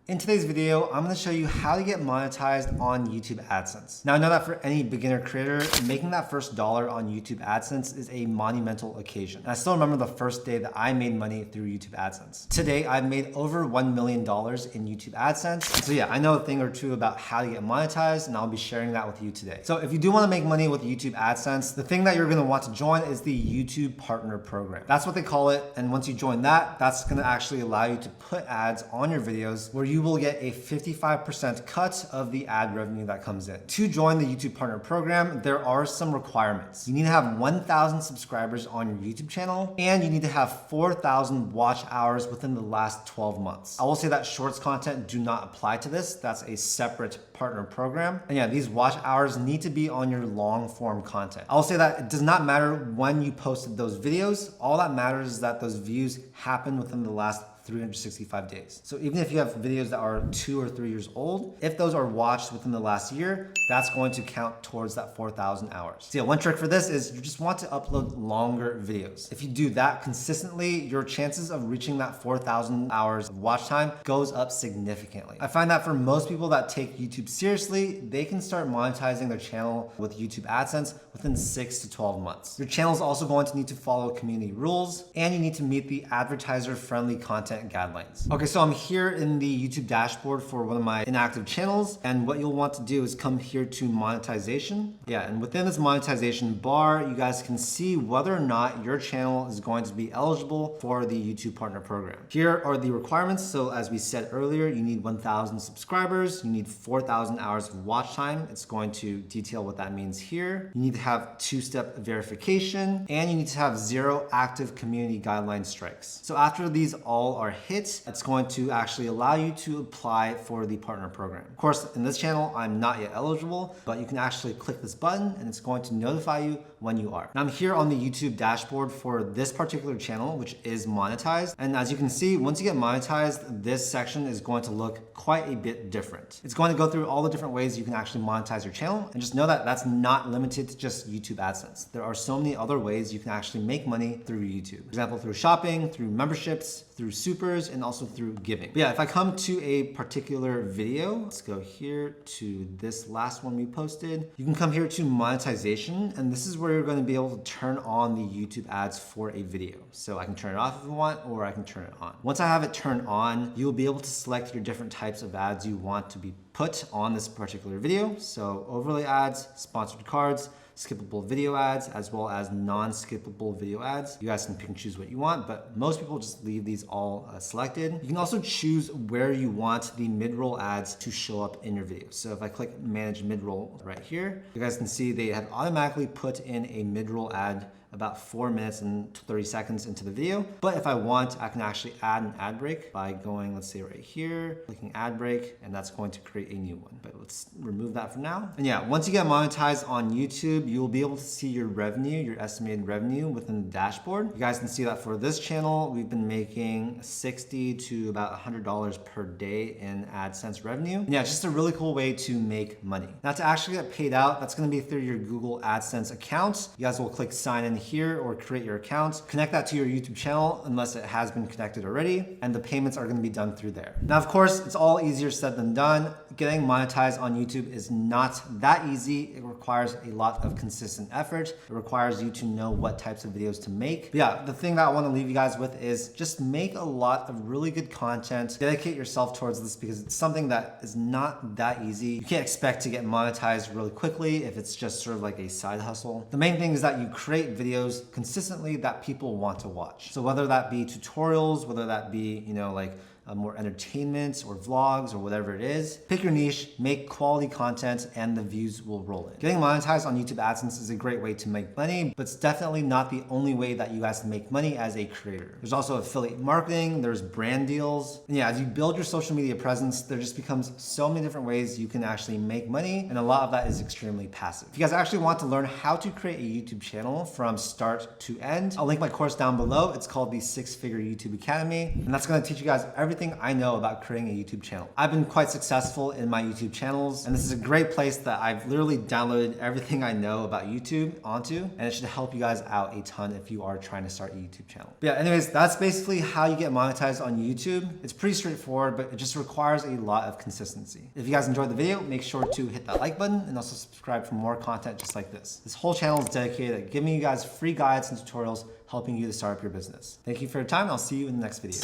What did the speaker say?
In today's video, I'm going to show you how to get monetized on YouTube AdSense. Now I know that for any beginner creator, making that first dollar on YouTube AdSense is a monumental occasion. And I still remember the first day that I made money through YouTube AdSense. Today, I've made over $1 million in YouTube AdSense. So yeah, I know a thing or two about how to get monetized, and I'll be sharing that with you today. So if you do want to make money with YouTube AdSense, the thing that you're going to want to join is the YouTube Partner Program. That's what they call it. And once you join that, that's going to actually allow you to put ads on your videos where you will get a 55% cut of the ad revenue that comes in. To join the YouTube Partner Program, there are some requirements. You need to have 1,000 subscribers on your YouTube channel, and you need to have 4,000 watch hours within the last 12 months. I will say that shorts content do not apply to this. That's a separate partner program. And yeah, these watch hours need to be on your long form content. I'll say that it does not matter when you posted those videos. All that matters is that those views happen within the last 365 days. So even if you have videos that are 2 or 3 years old, if those are watched within the last year, that's going to count towards that 4,000 hours. So yeah, one trick for this is you just want to upload longer videos. If you do that consistently, your chances of reaching that 4,000 hours of watch time goes up significantly. I find that for most people that take YouTube seriously, they can start monetizing their channel with YouTube AdSense within 6 to 12 months. Your channel is also going to need to follow community rules, and you need to meet the advertiser-friendly content guidelines. Okay, so I'm here in the YouTube dashboard for one of my inactive channels, and what you'll want to do is come here to monetization. Yeah, and within this monetization bar, you guys can see whether or not your channel is going to be eligible for the YouTube Partner Program. Here are the requirements. So as we said earlier, you need 1,000 subscribers, you need 4,000 hours of watch time. It's going to detail what that means here. You need to have 2-step verification, and you need to have 0 active community guideline strikes. So after these all are hit, it's going to actually allow you to apply for the partner program. Of course, in this channel, I'm not yet eligible, but you can actually click this button and it's going to notify you when you are. Now I'm here on the YouTube dashboard for this particular channel, which is monetized. And as you can see, once you get monetized, this section is going to look quite a bit different. It's going to go through all the different ways you can actually monetize your channel. And just know that that's not limited to just YouTube AdSense. There are so many other ways you can actually make money through YouTube. For example, through shopping, through memberships, through supers, and also through giving. But yeah, if I come to a particular video, let's go here to this last one we posted. You can come here to monetization, and this is where you're going to be able to turn on the YouTube ads for a video. So I can turn it off if I want, or I can turn it on. Once I have it turned on, you'll be able to select your different types of ads you want to be put on this particular video. So overlay ads, sponsored cards, skippable video ads, as well as non-skippable video ads. You guys can pick and choose what you want, but most people just leave these all selected. You can also choose where you want the mid-roll ads to show up in your video. So if I click manage mid-roll right here, you guys can see they have automatically put in a mid-roll ad about 4 minutes and 30 seconds into the video. But if I want, I can actually add an ad break by going, let's say right here, clicking ad break, and that's going to create a new one. But let's remove that for now. And yeah, once you get monetized on YouTube, you will be able to see your revenue, your estimated revenue within the dashboard. You guys can see that for this channel, we've been making $60 to about $100 per day in AdSense revenue. And yeah, it's just a really cool way to make money. Now to actually get paid out, that's gonna be through your Google AdSense account. You guys will click sign in here or create your account, connect that to your YouTube channel unless it has been connected already, and the payments are going to be done through there. Now, of course, it's all easier said than done. Getting monetized on YouTube is not that easy. It requires a lot of consistent effort. It requires you to know what types of videos to make. But yeah, the thing that I want to leave you guys with is just make a lot of really good content. Dedicate yourself towards this because it's something that is not that easy. You can't expect to get monetized really quickly if it's just sort of like a side hustle. The main thing is that you create videos consistently that people want to watch. So whether that be tutorials, whether that be, like more entertainment or vlogs or whatever it is, pick your niche, make quality content, and the views will roll in. Getting monetized on YouTube AdSense is a great way to make money, but it's definitely not the only way that you guys can make money as a creator. There's also affiliate marketing, there's brand deals. And yeah, as you build your social media presence, there just becomes so many different ways you can actually make money, and a lot of that is extremely passive. If you guys actually want to learn how to create a YouTube channel from start to end, I'll link my course down below. It's called the 6-Figure YouTube Academy, and that's gonna teach you guys everything everything I know about creating a YouTube channel. I've been quite successful in my YouTube channels, and this is a great place that I've literally downloaded everything I know about YouTube onto, and it should help you guys out a ton if you are trying to start a YouTube channel. But yeah, anyways, that's basically how you get monetized on YouTube. It's pretty straightforward, but it just requires a lot of consistency. If you guys enjoyed the video, make sure to hit that like button and also subscribe for more content just like this. This whole channel is dedicated to giving you guys free guides and tutorials helping you to start up your business. Thank you for your time. I'll see you in the next video.